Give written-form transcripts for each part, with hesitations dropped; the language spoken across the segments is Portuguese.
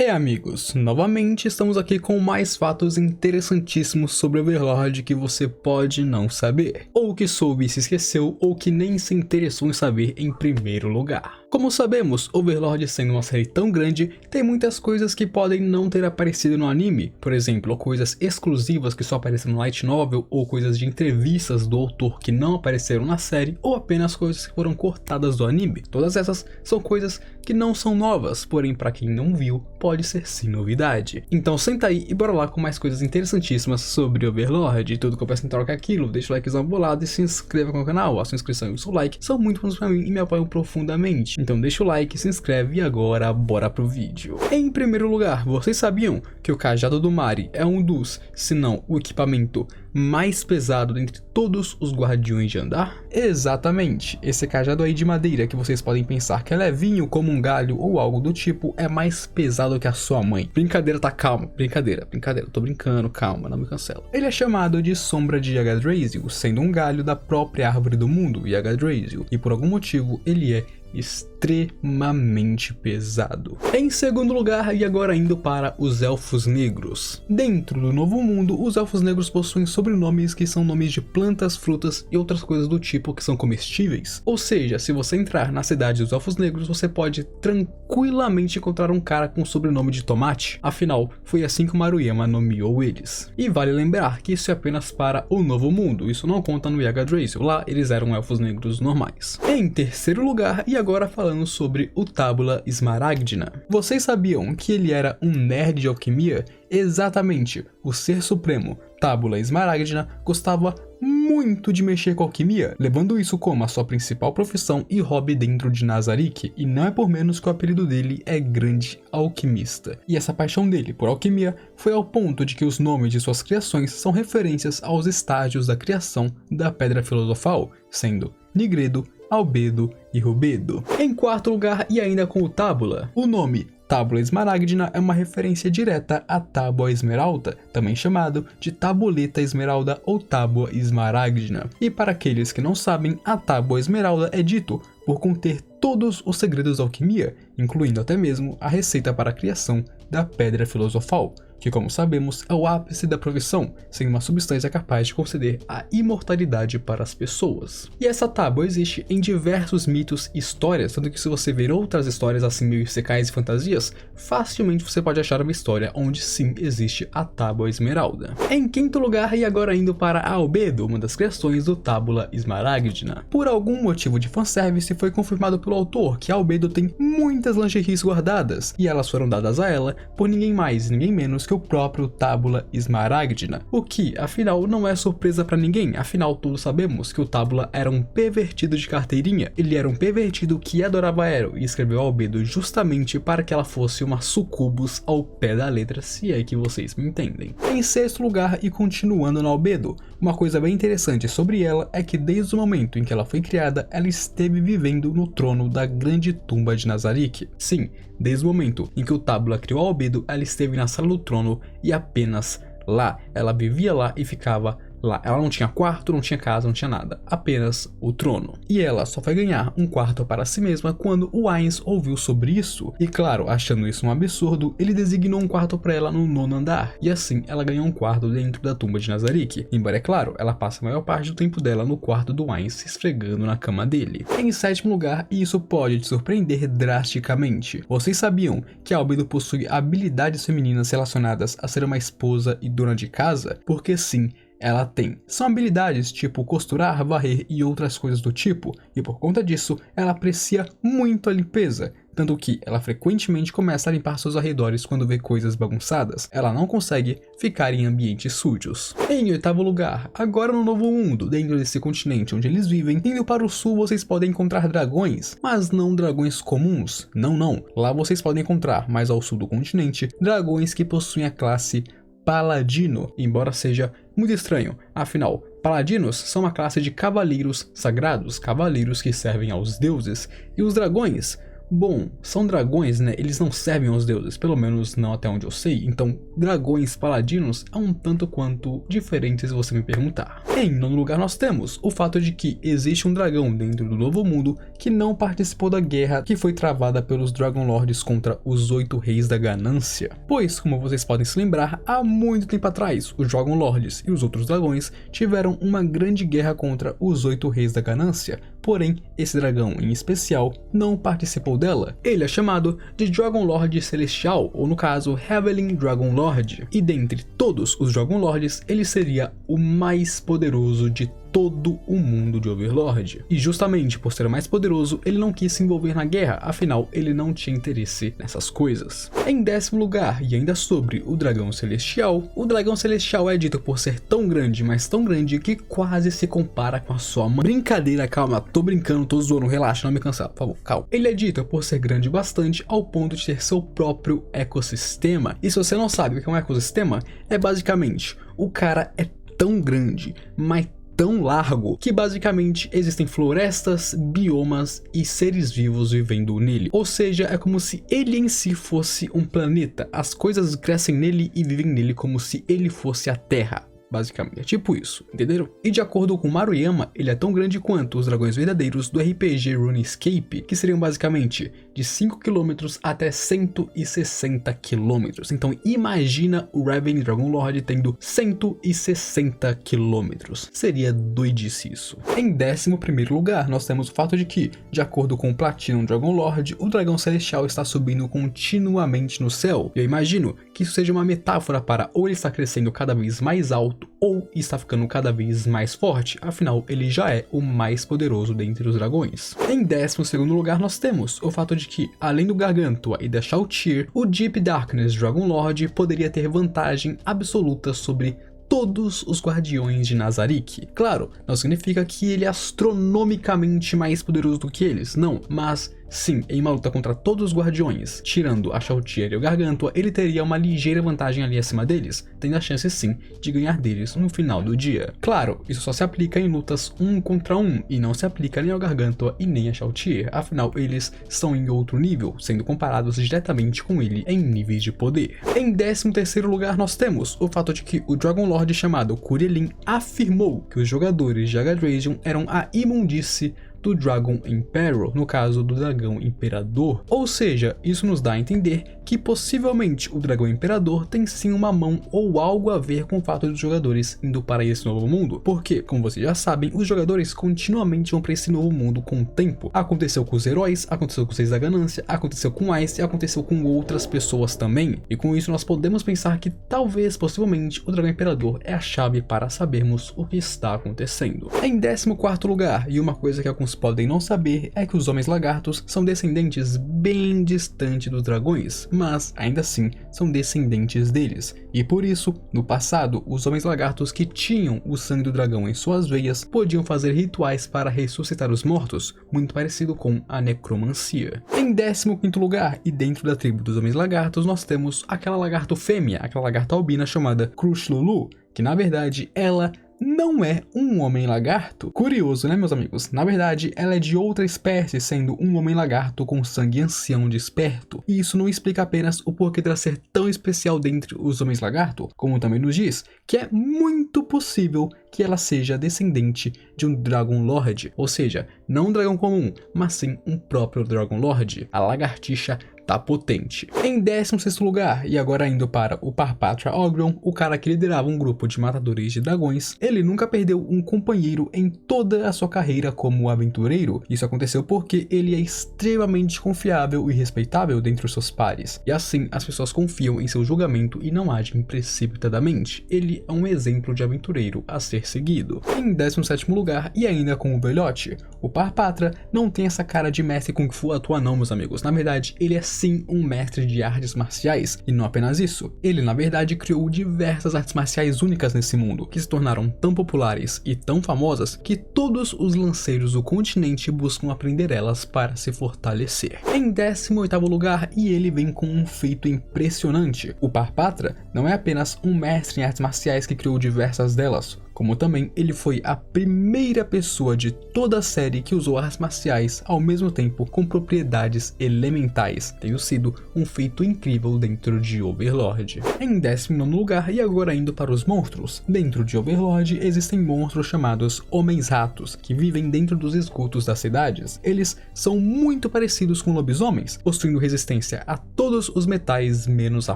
Amigos, novamente estamos aqui com mais fatos interessantíssimos sobre Overlord que você pode não saber, ou que soube e se esqueceu, ou que nem se interessou em saber em primeiro lugar. Como sabemos, Overlord sendo uma série tão grande, tem muitas coisas que podem não ter aparecido no anime, por exemplo, coisas exclusivas que só apareceram no light novel, ou coisas de entrevistas do autor que não apareceram na série, ou apenas coisas que foram cortadas do anime. Todas essas são coisas que não são novas, porém para quem não viu, pode ser sim novidade. Então senta aí e bora lá com mais coisas interessantíssimas sobre Overlord. Tudo que eu peço em troca é aquilo, deixa o likezão bolado e se inscreva no canal. A sua inscrição e o seu like são muito bons pra mim e me apoiam profundamente. Então deixa o like, se inscreve e agora bora pro vídeo. Em primeiro lugar, vocês sabiam que o cajado do Mari é um dos, se não o equipamento mais pesado dentre todos os guardiões de andar? Exatamente, esse cajado aí de madeira que vocês podem pensar que é levinho como um galho ou algo do tipo, é mais pesado que a sua mãe. Brincadeira, tá? Calma, brincadeira, tô brincando, calma, não me cancela. Ele é chamado de Sombra de Yggdrasil, sendo um galho da própria árvore do mundo, Yggdrasil, e por algum motivo ele é extremamente pesado. Em segundo lugar, e agora indo para os Elfos Negros. Dentro do Novo Mundo, os Elfos Negros possuem sobrenomes que são nomes de plantas, frutas e outras coisas do tipo que são comestíveis. Ou seja, se você entrar na cidade dos Elfos Negros, você pode tranquilamente encontrar um cara com o sobrenome de Tomate. Afinal, foi assim que o Maruyama nomeou eles. E vale lembrar que isso é apenas para o Novo Mundo, isso não conta no Yggdrasil, lá eles eram Elfos Negros normais. Em terceiro lugar, e agora falando sobre o Tábula Esmaragdina. Vocês sabiam que ele era um nerd de alquimia? Exatamente, o ser supremo, Tábula Esmaragdina, gostava muito de mexer com alquimia, levando isso como a sua principal profissão e hobby dentro de Nazarick, e não é por menos que o apelido dele é Grande Alquimista. E essa paixão dele por alquimia foi ao ponto de que os nomes de suas criações são referências aos estágios da criação da Pedra Filosofal, sendo Nigredo, Albedo e Rubedo. Em quarto lugar, e ainda com o Tábula, o nome Tábula Esmaragdina é uma referência direta à Tábua Esmeralda, também chamado de Tabuleta Esmeralda ou Tábua Esmaragdina. E para aqueles que não sabem, a Tábua Esmeralda é dito por conter todos os segredos da alquimia, incluindo até mesmo a receita para a criação da Pedra Filosofal, que, como sabemos, é o ápice da profissão, sendo uma substância capaz de conceder a imortalidade para as pessoas. E essa tábua existe em diversos mitos e histórias, tanto que se você ver outras histórias assim meio secais e fantasias, facilmente você pode achar uma história onde sim existe a Tábua Esmeralda. Em quinto lugar, e agora indo para a Albedo, uma das criações do Tábula Esmaragdina. Por algum motivo de fanservice, foi confirmado pelo autor que a Albedo tem muitas lingeries guardadas, e elas foram dadas a ela por ninguém mais e ninguém menos que o próprio Tábula Esmaragdina, o que, afinal, não é surpresa pra ninguém, afinal todos sabemos que o Tábula era um pervertido de carteirinha, ele era um pervertido que adorava Aero e escreveu a Albedo justamente para que ela fosse uma sucubus ao pé da letra, se é que vocês me entendem. Em sexto lugar, e continuando na Albedo, uma coisa bem interessante sobre ela é que desde o momento em que ela foi criada, ela esteve vivendo no trono da grande tumba de Nazarick. Sim, desde o momento em que o Tábula criou a Albedo, ela esteve na sala do trono e apenas lá. Ela vivia lá e ficava lá. Ela não tinha quarto, não tinha casa, não tinha nada, apenas o trono. E ela só foi ganhar um quarto para si mesma quando o Ainz ouviu sobre isso. E claro, achando isso um absurdo, ele designou um quarto para ela no 9º andar. E assim, ela ganhou um quarto dentro da tumba de Nazarick. Embora, é claro, ela passa a maior parte do tempo dela no quarto do Ainz, se esfregando na cama dele. Em sétimo lugar, e isso pode te surpreender drasticamente, vocês sabiam que a Albedo possui habilidades femininas relacionadas a ser uma esposa e dona de casa? Porque sim, ela tem. São habilidades tipo costurar, varrer e outras coisas do tipo, e por conta disso, ela aprecia muito a limpeza, tanto que ela frequentemente começa a limpar seus arredores quando vê coisas bagunçadas. Ela não consegue ficar em ambientes sujos. Em oitavo lugar, agora no Novo Mundo, dentro desse continente onde eles vivem, indo para o sul vocês podem encontrar dragões, mas não dragões comuns, não. Lá vocês podem encontrar, mais ao sul do continente, dragões que possuem a classe Paladino, embora seja muito estranho, afinal, Paladinos são uma classe de cavaleiros sagrados, cavaleiros que servem aos deuses, e os dragões Bom, são dragões, né? Eles não servem aos deuses, pelo menos não até onde eu sei. Então, dragões paladinos é um tanto quanto diferente se você me perguntar. Em nono lugar nós temos o fato de que existe um dragão dentro do Novo Mundo que não participou da guerra que foi travada pelos Dragon Lords contra os 8 Reis da Ganância. Pois, como vocês podem se lembrar, há muito tempo atrás, os Dragon Lords e os outros dragões tiveram uma grande guerra contra os 8 Reis da Ganância. Porém, esse dragão em especial não participou dela. Ele é chamado de Dragon Lord Celestial, ou no caso, Heavenly Dragon Lord. E dentre todos os Dragon Lords, ele seria o mais poderoso de todo o mundo de Overlord. E justamente por ser o mais poderoso, ele não quis se envolver na guerra, afinal ele não tinha interesse nessas coisas. Em décimo lugar, e ainda sobre o Dragão Celestial, o Dragão Celestial é dito por ser tão grande, mas tão grande que quase se compara com a sua mãe. Brincadeira, calma, tô brincando, tô zoando, relaxa, não me cansar, por favor, calma. Ele é dito por ser grande bastante ao ponto de ter seu próprio ecossistema. E se você não sabe o que é um ecossistema, é basicamente, o cara é tão grande, mas tão largo, que basicamente existem florestas, biomas e seres vivos vivendo nele. Ou seja, é como se ele em si fosse um planeta. As coisas crescem nele e vivem nele como se ele fosse a Terra. Basicamente, é tipo isso, entenderam? E de acordo com Maruyama, ele é tão grande quanto os dragões verdadeiros do RPG RuneScape, que seriam basicamente de 5 km até 160 km. Então imagina o Raven Dragon Lord tendo 160 km. Seria doidice isso. Em 11º lugar, nós temos o fato de que, de acordo com o Platinum Dragon Lord, o dragão celestial está subindo continuamente no céu. E eu imagino que isso seja uma metáfora para ou ele está crescendo cada vez mais alto, ou está ficando cada vez mais forte, afinal ele já é o mais poderoso dentre os dragões. Em 12º lugar nós temos o fato de que, além do Gargantua e da Shouttir, o Deep Darkness Dragon Lord poderia ter vantagem absoluta sobre todos os guardiões de Nazarick. Claro, não significa que ele é astronomicamente mais poderoso do que eles, não, mas sim, em uma luta contra todos os guardiões, tirando a Shouttir e o Gargantua, ele teria uma ligeira vantagem ali acima deles, tendo a chance sim de ganhar deles no final do dia. Claro, isso só se aplica em lutas 1 contra 1 e não se aplica nem ao Gargantua e nem a Shouttir, afinal eles estão em outro nível, sendo comparados diretamente com ele em níveis de poder. Em 13º lugar nós temos o fato de que o Dragon Lord chamado Kurielin afirmou que os jogadores de Agadration eram a imundície do Dragon Emperor, no caso do Dragão Imperador. Ou seja, isso nos dá a entender que possivelmente o Dragão Imperador tem sim uma mão ou algo a ver com o fato dos jogadores indo para esse novo mundo, porque, como vocês já sabem, os jogadores continuamente vão para esse novo mundo com o tempo. Aconteceu com os heróis, aconteceu com os Seis da Ganância, aconteceu com Ice e aconteceu com outras pessoas também. E com isso nós podemos pensar que talvez, possivelmente, o Dragão Imperador é a chave para sabermos o que está acontecendo. Em 14º lugar, e uma coisa que alguns podem não saber é que os Homens Lagartos são descendentes bem distantes dos dragões, mas ainda assim são descendentes deles. E por isso, no passado, os Homens Lagartos que tinham o sangue do dragão em suas veias podiam fazer rituais para ressuscitar os mortos, muito parecido com a necromancia. Em 15º lugar, e dentro da tribo dos Homens Lagartos, nós temos aquela lagarto fêmea, aquela lagarta albina chamada Crush Lulu, que na verdade ela não é um homem lagarto. Curioso, né, meus amigos? Na verdade, ela é de outra espécie, sendo um homem lagarto com sangue ancião desperto. E isso não explica apenas o porquê dela ser tão especial dentre os homens lagarto, como também nos diz que é muito possível que ela seja descendente de um Dragon Lord, ou seja, não um dragão comum, mas sim um próprio Dragon Lord, a lagartixa tá potente. Em 16º lugar, e agora indo para o Parpatra Ogron, o cara que liderava um grupo de matadores de dragões, ele nunca perdeu um companheiro em toda a sua carreira como aventureiro. Isso aconteceu porque ele é extremamente confiável e respeitável dentre os seus pares, e assim as pessoas confiam em seu julgamento e não agem precipitadamente. Ele é um exemplo de aventureiro a ser seguido. Em 17º lugar, e ainda com o velhote, o Parpatra não tem essa cara de mestre Kung Fu à toa não, meus amigos. Na verdade, ele é sim um mestre de artes marciais, e não apenas isso, ele na verdade criou diversas artes marciais únicas nesse mundo, que se tornaram tão populares e tão famosas que todos os lanceiros do continente buscam aprender elas para se fortalecer. Em 18º lugar, e ele vem com um feito impressionante, o Parpatra não é apenas um mestre em artes marciais que criou diversas delas, como também ele foi a primeira pessoa de toda a série que usou artes marciais ao mesmo tempo com propriedades elementais, tendo sido um feito incrível dentro de Overlord. Em 19º lugar, e agora indo para os monstros, dentro de Overlord existem monstros chamados Homens-Ratos, que vivem dentro dos esgotos das cidades. Eles são muito parecidos com lobisomens, possuindo resistência a todos os metais menos a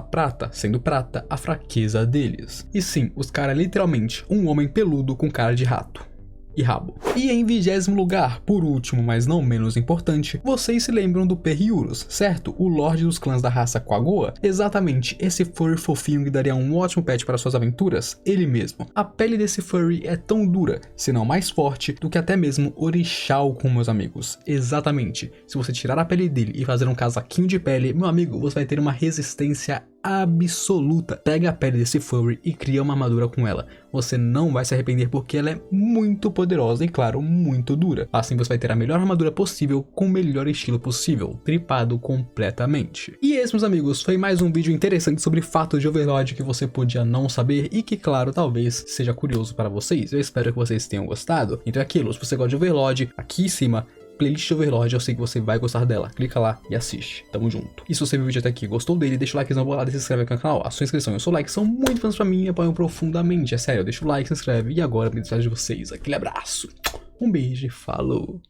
prata, sendo prata a fraqueza deles. E sim, os caras é literalmente um homem peludo com cara de rato e rabo. E em 20º lugar, por último, mas não menos importante, vocês se lembram do Perryurus, certo? O Lorde dos clãs da raça Quagoa? Exatamente, esse furry fofinho que daria um ótimo pet para suas aventuras? Ele mesmo. A pele desse furry é tão dura, se não mais forte, do que até mesmo Orixal com meus amigos. Exatamente. Se você tirar a pele dele e fazer um casaquinho de pele, meu amigo, você vai ter uma resistência absoluta. Pega a pele desse furry e cria uma armadura com ela. Você não vai se arrepender porque ela é muito poderosa e, claro, muito dura. Assim você vai ter a melhor armadura possível com o melhor estilo possível, tripado completamente. E esse, meus amigos, foi mais um vídeo interessante sobre fatos de Overlord que você podia não saber e que, claro, talvez seja curioso para vocês. Eu espero que vocês tenham gostado. Então é aquilo, se você gosta de Overlord, aqui em cima playlist de Overlord, eu sei que você vai gostar dela. Clica lá e assiste. Tamo junto. E se você viu o vídeo até aqui e gostou dele, deixa o likezão bolado e se inscreve aqui no canal. A sua inscrição e o seu like são muito fãs pra mim e apoiam profundamente. É sério, deixa o like, se inscreve e agora me despeço de vocês. Aquele abraço. Um beijo e falou.